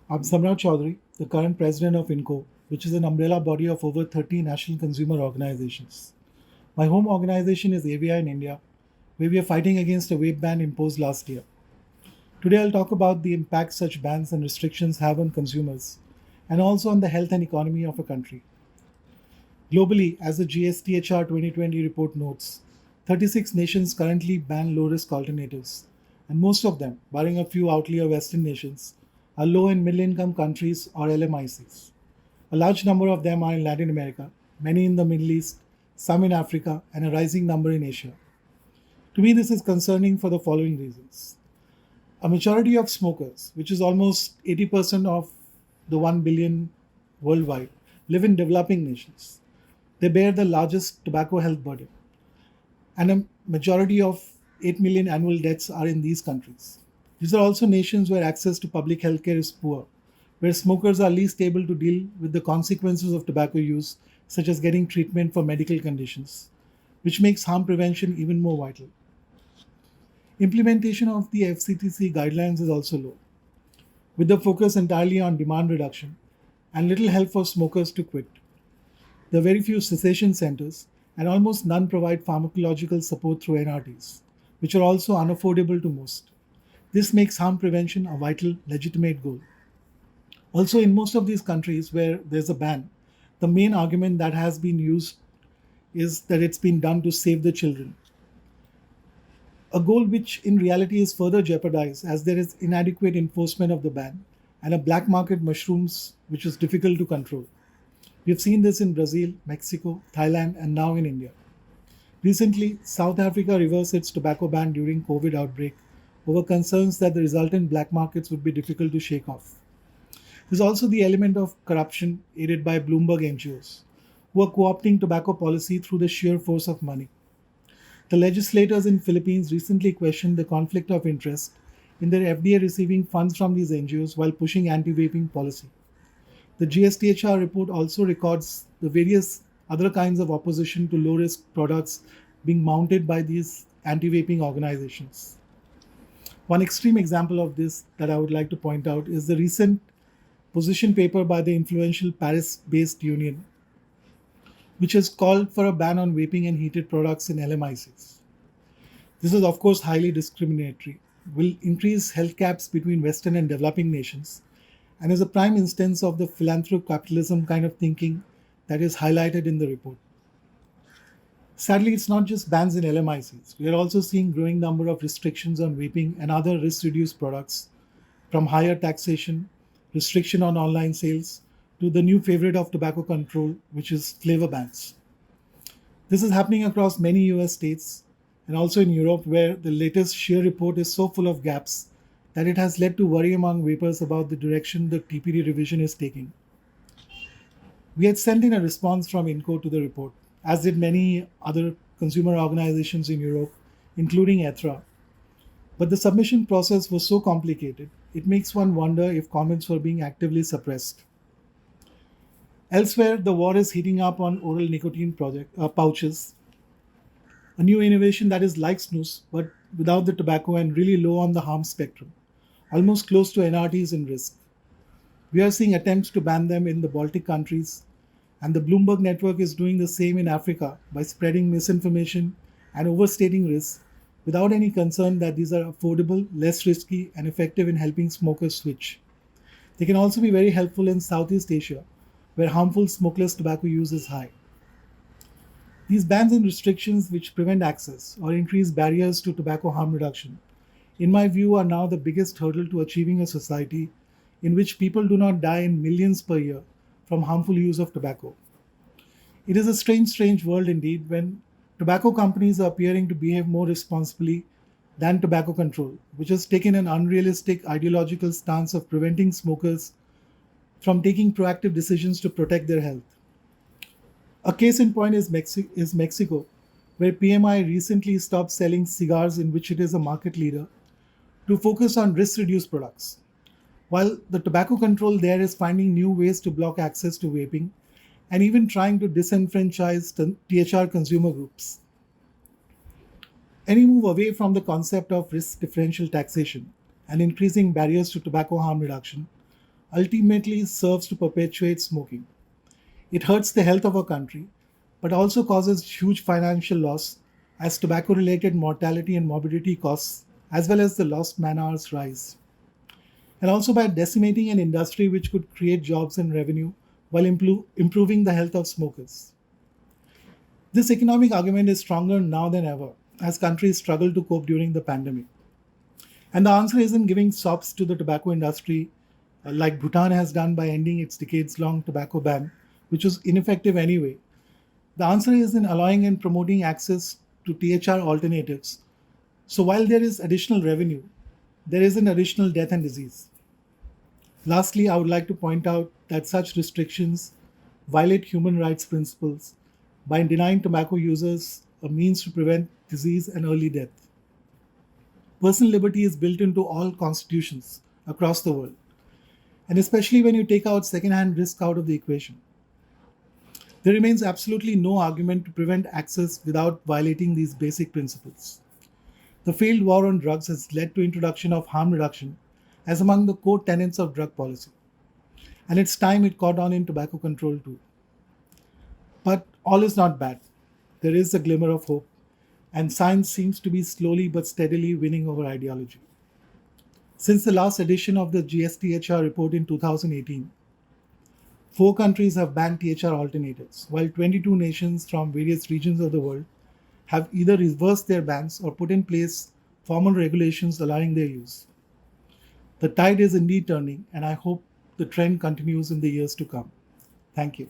I'm Samrat Chaudhary, the current president of INCO, which is an umbrella body of over 30 national consumer organizations. My home organization is AVI in India, where we are fighting against a vape ban imposed last year. Today, I'll talk about the impact such bans and restrictions have on consumers and also on the health and economy of a country. Globally, as the GSTHR 2020 report notes, 36 nations currently ban low risk alternatives, and most of them, barring a few outlier Western nations, are low and middle income countries or LMICs. A large number of them are in Latin America, many in the Middle East, some in Africa, and a rising number in Asia. To me, this is concerning for the following reasons. A majority of smokers, which is almost 80% of the 1 billion worldwide, live in developing nations. They bear the largest tobacco health burden, and a majority of 8 million annual deaths are in these countries. These are also nations where access to public healthcare is poor, where smokers are least able to deal with the consequences of tobacco use, such as getting treatment for medical conditions, which makes harm prevention even more vital. Implementation of the FCTC guidelines is also low, with the focus entirely on demand reduction and little help for smokers to quit. There are very few cessation centers, and almost none provide pharmacological support through NRTs, which are also unaffordable to most. This makes harm prevention a vital, legitimate goal. Also, in most of these countries where there's a ban, the main argument that has been used is that it's been done to save the children, a goal which in reality is further jeopardized as there is inadequate enforcement of the ban and a black market mushrooms which is difficult to control. We've seen this in Brazil, Mexico, Thailand, and now in India. Recently, South Africa reversed its tobacco ban during COVID outbreak over concerns that the resultant black markets would be difficult to shake off. There's also the element of corruption aided by Bloomberg NGOs, who are co-opting tobacco policy through the sheer force of money. The legislators in Philippines recently questioned the conflict of interest in their FDA receiving funds from these NGOs while pushing anti-vaping policy. The GSTHR report also records the various other kinds of opposition to low risk products being mounted by these anti vaping organizations. One extreme example of this that I would like to point out is the recent position paper by the influential Paris based union, which has called for a ban on vaping and heated products in LMICs. This is, of course, highly discriminatory, will increase health gaps between Western and developing nations, and is a prime instance of the philanthropic capitalism kind of thinking that is highlighted in the report. Sadly, it's not just bans in LMICs. We are also seeing growing number of restrictions on vaping and other risk-reduced products, from higher taxation, restriction on online sales, to the new favorite of tobacco control, which is flavor bans. This is happening across many US states and also in Europe, where the latest SHEAR report is so full of gaps that it has led to worry among vapers about the direction the TPD revision is taking. We had sent in a response from INCO to the report, as did many other consumer organizations in Europe, including ETHRA. But the submission process was so complicated, it makes one wonder if comments were being actively suppressed. Elsewhere, the war is heating up on oral nicotine pouches, a new innovation that is like snus but without the tobacco and really low on the harm spectrum, almost close to NRTs in risk. We are seeing attempts to ban them in the Baltic countries, and the Bloomberg network is doing the same in Africa by spreading misinformation and overstating risks without any concern that these are affordable, less risky, and effective in helping smokers switch. They can also be very helpful in Southeast Asia, where harmful smokeless tobacco use is high. These bans and restrictions, which prevent access or increase barriers to tobacco harm reduction, in my view, are now the biggest hurdle to achieving a society in which people do not die in millions per year from harmful use of tobacco. It is a strange world indeed when tobacco companies are appearing to behave more responsibly than tobacco control, which has taken an unrealistic ideological stance of preventing smokers from taking proactive decisions to protect their health. A case in point is Mexico, where PMI recently stopped selling cigars in which it is a market leader to focus on risk reduced products. While the tobacco control there is finding new ways to block access to vaping and even trying to disenfranchise THR consumer groups. Any move away from the concept of risk differential taxation and increasing barriers to tobacco harm reduction ultimately serves to perpetuate smoking. It hurts the health of our country, but also causes huge financial loss as tobacco related mortality and morbidity costs, as well as the lost man hours, rise. And also by decimating an industry which could create jobs and revenue while improving the health of smokers. This economic argument is stronger now than ever as countries struggle to cope during the pandemic. And the answer isn't giving sops to the tobacco industry like Bhutan has done by ending its decades long tobacco ban, which was ineffective anyway. The answer is in allowing and promoting access to THR alternatives. So while there is additional revenue, there is an additional death and disease. Lastly, I would like to point out that such restrictions violate human rights principles by denying tobacco users a means to prevent disease and early death. Personal liberty is built into all constitutions across the world, and especially when you take out second-hand risk out of the equation. There remains absolutely no argument to prevent access without violating these basic principles. The failed war on drugs has led to introduction of harm reduction as among the core tenets of drug policy, and it's time it caught on in tobacco control too. But all is not bad. There is a glimmer of hope, and science seems to be slowly but steadily winning over ideology. Since the last edition of the GSTHR report in 2018, 4 countries have banned THR alternatives, while 22 nations from various regions of the world have either reversed their bans or put in place formal regulations allowing their use. The tide is indeed turning, and I hope the trend continues in the years to come. Thank you.